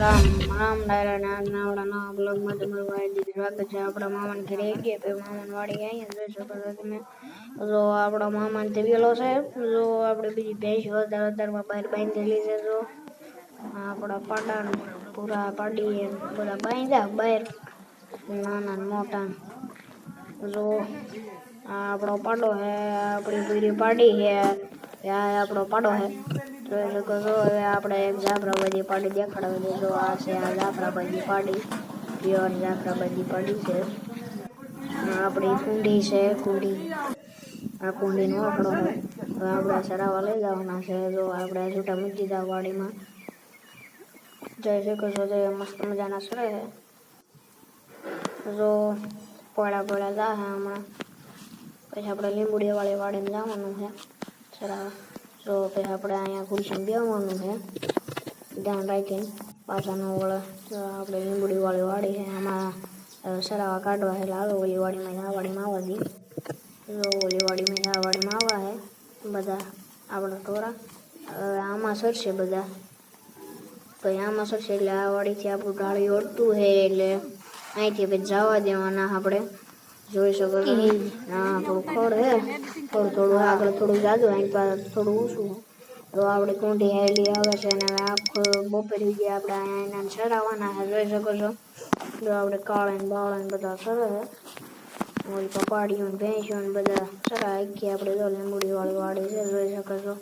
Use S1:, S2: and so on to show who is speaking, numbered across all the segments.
S1: રામ રામ ડાયરા ના આવડા નવા બ્લોગ માં તમારું હાર્દિક સ્વાગત છે. આપણા મામાને ઘરે ગયા તો મામાન વાડી અહીંયા જોઈ શકો છો તમે. જો આપણા મામાને તબેલો છે. જો આપણે બીજી ભેંસ વધારમાં બહાર બાંધેલી છે. જો આપણા પાડા પૂરા પાડીએ બધા બાંધ્યા બહાર નાના મોટા. જો આ આપણો પાડો હે, આપણી પૂરી પાડી હે, આ આપણો પાડો હે. જોઈ શકો છો. હવે આપણે એક જાફરાબાદી પાડી દેખાડવા દે. જો આ છે આ જાફરાબાદી પાડી, પ્યોર જાફરાબાદી પાડી છે. આપણી કુંડી છે, કુંડી આ કુંડીનો આંકડો છે. હવે આપણે સરાવા લઈ જવાના છે. જો આપણે છૂટા મૂકી દીધા વાડીમાં. જોઈ શકો છો તો મસ્ત મજાના સરે છે. જો પોળા જા હે હમણાં. પછી આપણે લીંબુડી વાળી વાડીને જવાનું છે સરાવા. જો પછી આપણે અહીંયા ખુરશીમાં બેસવાનું છે ધ્યાન રાખીને પાછા ન વળે. જો આપણે લીંબુડી વાળી વાડી છે, આમાં સરાવા કાઢવા એટલે હાલો ઓલી વાડીમાં આ વાડીમાં આવવા દઈએ. જો ઓલી વાડીમાં આ વાડીમાં આવવા છે બધા આપણા ટોરા. હવે આમાં સરશે બધા, પછી આમાં સરશે એટલે આ વાડીથી આપણું ઢાળી ઓળતું છે એટલે અહીંથી પછી જવા દેવાના આપણે. જોઈ શકો છો આપણું ખોડ છે, થોડું આગળ થોડું જાજુ અહીં પાસે થોડું ઓછું. તો આપણે કુંડી હેલી આવે છે અને આખું બપોરી ગયા આપણે અહીંયા સરાવાના છે. જોઈ શકો છો. જો આપણે કાળે ને બાળે ને બધા સરે છે. ઓલી પપાડીઓ ને ભેંસો ને બધા સરા આખી આપણે જો લીંબુડી વાળી વાડી છે. જોઈ શકો છો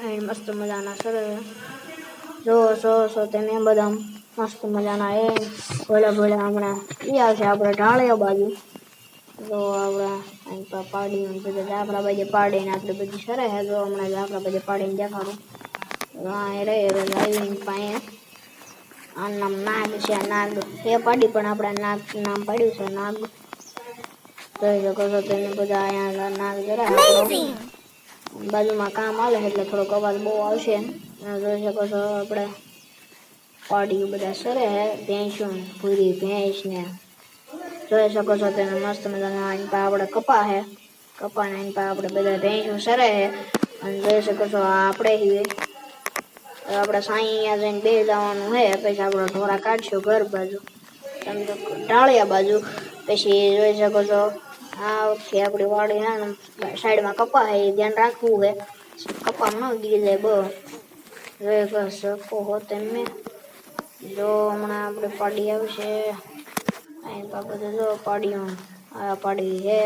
S1: અહીં મસ્ત મજાના સરે છે. જો તમે બધા મસ્ત મજાના એ ભોળા હમણાં એ આવશે આપણે ઢાળિયા બાજુ. જો આપણે અહીં પાડી બધા જાફરા બાજુ પાડીને આપણે બધી સરે છે. જો હમણાં જાફરા બાજુ પાડીને દેખાડું. હા રે આવીને પાસે આ નામ નાગ છે. નાગ એ પાડી પણ આપણે નાગ નામ પાડ્યું છે નાગ. જોઈ શકો છો તમે બધા અહીંયા નાગ જરા બાજુમાં કામ આવે એટલે થોડોક અવાજ બહુ આવશે. જોઈ શકો છો આપણે પાડીઓ બધા સરે છે. ભેંસો પૂરી ભેંસ ને જોઈ શકો છો તમે મસ્ત મજાના. અહીં પા આપણે કપા છે, કપાને અહીં પા આપણે બધા ભેંસો સરે છે. અને જોઈ શકો છો આપણે હીએ આપણે સાંઈ અહીંયા જઈને બે જવાનું છે. પછી આપણે ઢોરા કાઢશું ઘર બાજુ તમે તો ઢાળિયા બાજુ. પછી જોઈ શકો છો આ વખતે આપણી વાડી છે સાઈડમાં કપા છે, એ ધ્યાન રાખવું છે કપા ન ગીરી જાય બહુ. જોઈ શકો હો તમે. જો હમણાં આપણે પાડી આવશે અહીં બાબતે. જો પાડીઓ આ પાડી છે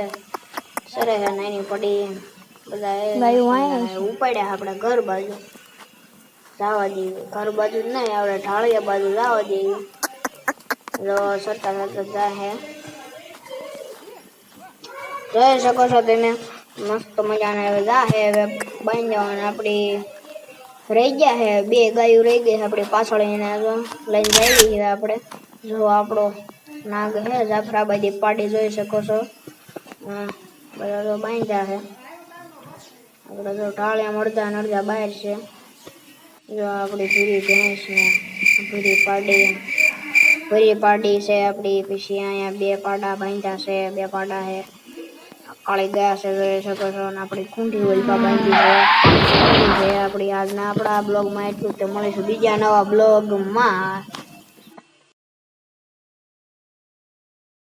S1: સરે છે નાની પાડી બધા ઉપાડ્યા આપણે ઘર બાજુ જવા દઈએ. ઘર બાજુ જ નહીં આપણે ઢાળિયા બાજુ જવા દઈએ. જો સરતા જાય જોઈ શકો છો તમે મસ્ત મજાના હવે જા હે. હવે બાંધી જવાના આપણી રહી ગયા છે, બે ગાયો રહી ગઈ છે આપણી પાછળ. એને લઈને જઈ છે આપણે. જો આપણો નાગ છે જાફરાબાદી પાડી જોઈ શકો છો. બધા તો બાંધ્યા છે આપણે. જો ઢાળિયા મળતા અડધા બહાર છે. જો આપણી પૂરી ભેંસ ને પૂરી પાડી છે આપણી. પછી અહીંયા બે પાડા બાંધ્યા છે, બે પાડા છે કાળી ગયા છે. જોઈ શકો છો અને આપણી કુંડી ઓલપા બાંધી છે આપણી. આજના આપણા બ્લોગમાં એટલું તો મળીશું બીજા નવા બ્લોગમાં.